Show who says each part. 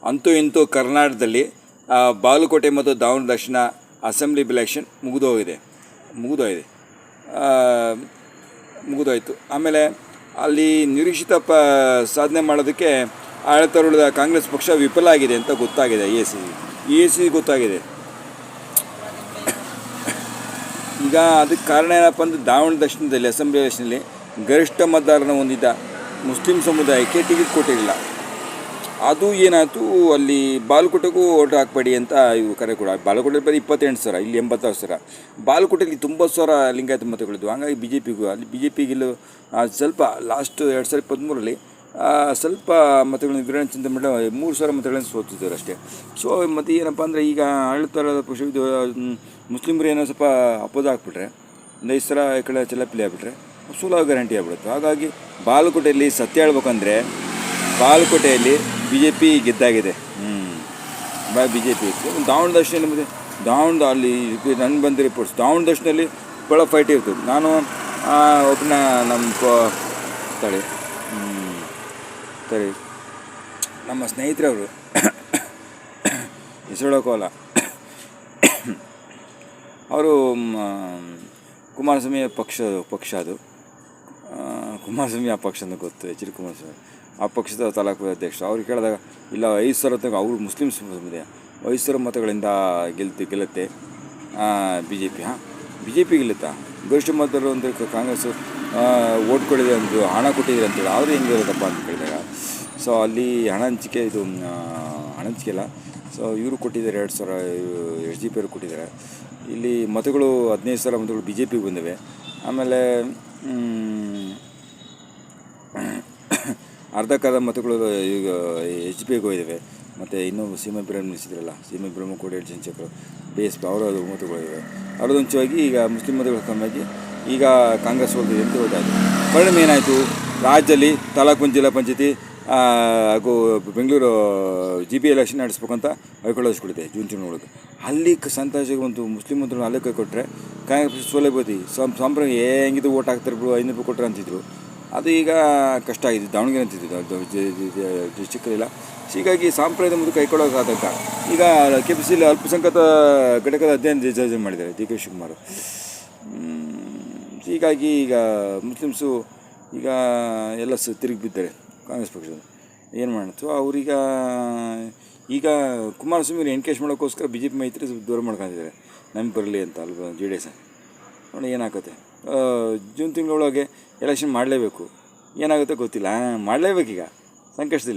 Speaker 1: ಅಂತೂ ಇಂತೂ ಕರ್ನಾಟಕದಲ್ಲಿ ಬಾಗಲಕೋಟೆ ಮತ್ತು ದಾವಣಗೆರೆ ದಕ್ಷಿಣ ಅಸೆಂಬ್ಲಿ ಎಲೆಕ್ಷನ್ ಮುಗಿದೋಯ್ತು. ಆಮೇಲೆ ಅಲ್ಲಿ ನಿರೀಕ್ಷಿತ ಸಾಧನೆ ಮಾಡೋದಕ್ಕೆ ಆಡಳಿತಾರೂಢ ಕಾಂಗ್ರೆಸ್ ಪಕ್ಷ ವಿಫಲ ಆಗಿದೆ ಅಂತ ಗೊತ್ತಾಗಿದೆ. ಎ ಸಿ ಗೊತ್ತಾಗಿದೆ. ಈಗ ಅದಕ್ಕೆ ಕಾರಣ ಏನಪ್ಪ ಅಂದರೆ ದಾವಣಗೆರೆ ದಕ್ಷಿಣದಲ್ಲಿ ಅಸೆಂಬ್ಲಿ ಎಲೆಕ್ಷನಲ್ಲಿ ಗರಿಷ್ಠ ಮತದಾರನ ಹೊಂದಿದ್ದ ಮುಸ್ಲಿಂ ಸಮುದಾಯಕ್ಕೆ ಟಿಕೆಟ್ ಕೊಟ್ಟಿರಲಿಲ್ಲ. ಅದು ಏನಾಯಿತು, ಅಲ್ಲಿ ಬಾಗಲಕೋಟೆಗೂ ಓಟ್ ಹಾಕಬೇಡಿ ಅಂತ ಇವು ಕರೆ ಕೂಡ. ಬಾಗಲಕೋಟೆ ಬರೀ 28,000, ಇಲ್ಲಿ 86,000. ಬಾಗಲಕೋಟೆಯಲ್ಲಿ 90,000 ಲಿಂಗಾಯತ ಮತಗಳಿದ್ವು. ಹಾಗಾಗಿ ಬಿ ಜೆ ಪಿಗಿಲ್ಲೂ ಸ್ವಲ್ಪ ಲಾಸ್ಟ್ 2023ರಲ್ಲಿ ಸ್ವಲ್ಪ ಮತಗಳನ್ನು ವೀರಣ್ಣ ಚಿಂತಾಮಣಿ 3,000 ಮತಗಳನ್ನು ಸೋತಿದ್ದಾರೆ ಅಷ್ಟೇ. ಸೊ ಮತ್ತು ಏನಪ್ಪ ಅಂದರೆ ಈಗ ಆಡಳಿತ ಪಕ್ಷ ಮುಸ್ಲಿಮರು ಏನೋ ಸ್ವಲ್ಪ ಅಪೋಸ್ ಹಾಕ್ಬಿಟ್ರೆ, ಒಂದು 5 ಸಲ ಈ ಕಡೆ ಚೆಲ್ಲಪಿಲ್ಲಿ ಆಗಿಬಿಟ್ರೆ ಸೋಲೋ ಗ್ಯಾರಂಟಿ ಆಗ್ಬಿಡುತ್ತೆ. ಹಾಗಾಗಿ ಬಾಗಲಕೋಟೆಯಲ್ಲಿ ಸತ್ಯ ಹೇಳ್ಬೇಕಂದ್ರೆ ಬಾಗಲಕೋಟೆಯಲ್ಲಿ ಬಿ ಜೆ ಪಿ ಗೆದ್ದಾಗಿದೆ. ಬಿ ಜೆ ಪಿ ಇತ್ತು. ದಾವಣಗೆರೆ ದಕ್ಷಿಣದಲ್ಲಿ ಮತ್ತು ಅಲ್ಲಿ ನನಗೆ ಬಂದ ರಿಪೋರ್ಟ್ಸ್ ದಾವಣಗೆರೆ ದಕ್ಷಿಣದಲ್ಲಿ ಭಾಳ ಫೈಟ್ ಇರ್ತದೆ. ನಾನು ಒಬ್ಬನ ನಮ್ಮ ಸ್ನೇಹಿತರವರು ಹೆಸರುಳಕೋಲ್ಲ, ಅವರು ಕುಮಾರಸ್ವಾಮಿ ಪಕ್ಷ ಅದು ಕುಮಾರಸ್ವಾಮಿ ಆ ಪಕ್ಷ ಅಂತ ಗೊತ್ತು, ಎಚ್ ಡಿ ಕುಮಾರಸ್ವಾಮಿ ಆ ಪಕ್ಷದ ತಾಲೂಕು ಅಧ್ಯಕ್ಷರು. ಅವ್ರಿಗೆ ಕೇಳಿದಾಗ ಇಲ್ಲ 5,000 ತನಕ ಅವರು ಮುಸ್ಲಿಂ ಸಮುದಾಯ 5,000 ಮತಗಳಿಂದ ಗೆಲ್ಲುತ್ತೆ ಬಿ ಜೆ ಪಿ ಗೆಲ್ಲುತ್ತಾ? ಗರಿಷ್ಠ ಮತದಾರರು ಅಂದರೆ ಕಾಂಗ್ರೆಸ್ಸು ಓಟ್ ಕೊಡಿದೆ ಅಂದರು, ಹಣ ಕೊಟ್ಟಿದ್ದಾರೆ ಅಂತೇಳಿ. ಅವರು ಹೆಂಗೆ ಇರೋದಪ್ಪ ಅಂತ ಕೇಳಿದಾಗ ಸೊ ಅಲ್ಲಿ ಹಣ ಹಂಚಿಕೆ ಅಲ್ಲ. ಸೊ ಇವರು ಕೊಟ್ಟಿದ್ದಾರೆ 2,000 ಎಸ್ ಡಿ ಪಿ ಅವರು ಕೊಟ್ಟಿದ್ದಾರೆ. ಇಲ್ಲಿ ಮತಗಳು 15,000 ಮತಗಳು ಬಿ ಜೆ ಪಿಗೆ ಬಂದಿವೆ. ಆಮೇಲೆ ಅರ್ಧಕ್ಕರ್ಧ ಮತಗಳು ಈಗ ಎಚ್ ಡಿ ಪಿಗೆ ಹೋಗಿದ್ದಾವೆ. ಮತ್ತು ಇನ್ನೂ ಸೀಮಾ ಇಬ್ರಾಹಿಂ ನಿಲ್ಲಿಸಿದ್ರಲ್ಲ, ಸೀಮಾ ಇಬ್ರಾಹಿಂ ಕೋಡಿ ಚಂಚಕರು BSP ಅವರ ಮತಗಳಿವೆ. ಅವರದೊಂಚವಾಗಿ ಈಗ ಮುಸ್ಲಿಂ ಮತಗಳು ಕಮ್ಮಿಯಾಗಿ ಈಗ ಕಾಂಗ್ರೆಸ್ ಹೋಗಿದೆ ಅಂತ ಗೊತ್ತಾಯಿತು. ಪರಿಣಾಮ ಏನಾಯಿತು, ರಾಜ್ಯದಲ್ಲಿ ತಾಲೂಕು ಜಿಲ್ಲಾ ಪಂಚಾಯತಿ ಹಾಗೂ ಬೆಂಗಳೂರು GB ಎಲೆಕ್ಷನ್ ನಡೆಸ್ಬೇಕಂತ ಹೈಕೊಳ್ಳೋದಿಸ್ಕೊಡಿದೆ ಜೂನ್ ತಿಂಗಳೊಳಗೆ. ಅಲ್ಲಿ ಸಂತೋಷ ಒಂದು ಮುಸ್ಲಿಂ ಮತಗಳು ಅಲ್ಲೇ ಕೈ ಕೊಟ್ಟರೆ ಕಾಂಗ್ರೆಸ್ ಸೋಲೆ ಬೋದಿ ಸಂಪ್ರದಾಯ ಹೆಂಗಿದು ಓಟ್ ಹಾಕ್ತಾರೆ ಬಿಡು, 500 ರೂಪಾಯಿ ಕೊಟ್ಟರೆ ಅಂತಿದ್ರು. ಅದು ಈಗ ಕಷ್ಟ ಆಗಿದೆ. ದಾವಣಗೆರೆ ಅಂತಿದ್ದು ಡಿಸ್ಟಿಕ್ಕಲ್ಲಿಲ್ಲ. ಹೀಗಾಗಿ ಸಾಂಪ್ರದಾಯದ ಮುಂದೆ ಕೈಕೊಳ್ಳೋಕ್ಕಾದಂಥ ಈಗ KPCC ಅಲ್ಪಸಂಖ್ಯಾತ ಘಟಕದ ಅಧ್ಯಯನ ಮಾಡಿದ್ದಾರೆ DK ಶಿವಕುಮಾರ್. ಹೀಗಾಗಿ ಈಗ ಮುಸ್ಲಿಮ್ಸು ಈಗ ಎಲ್ಲ ತಿರುಗಿ ಬಿದ್ದಾರೆ ಕಾಂಗ್ರೆಸ್ ಪಕ್ಷದ. ಏನು ಮಾಡ್ತು ಅವ್ರೀಗ ಈಗ ಕುಮಾರಸ್ವಾಮಿ ಎನ್ಕೇಶ್ ಮಾಡೋಕ್ಕೋಸ್ಕರ BJP ಮೈತ್ರಿ ದೂರ ಮಾಡ್ಕೊಂಡಿದ್ದಾರೆ, ನಮಗೆ ಬರಲಿ ಅಂತ ಅಲ್ವ JDS. ನೋಡಿ ಏನಾಗುತ್ತೆ. ಜೂನ್ ತಿಂಗಳೊಳಗೆ ಎಲೆಕ್ಷನ್ ಮಾಡಲೇಬೇಕು. ಏನಾಗುತ್ತೆ ಗೊತ್ತಿಲ್ಲ, ಮಾಡಲೇಬೇಕೀಗ ಸಂಕಷ್ಟದಲ್ಲಿ.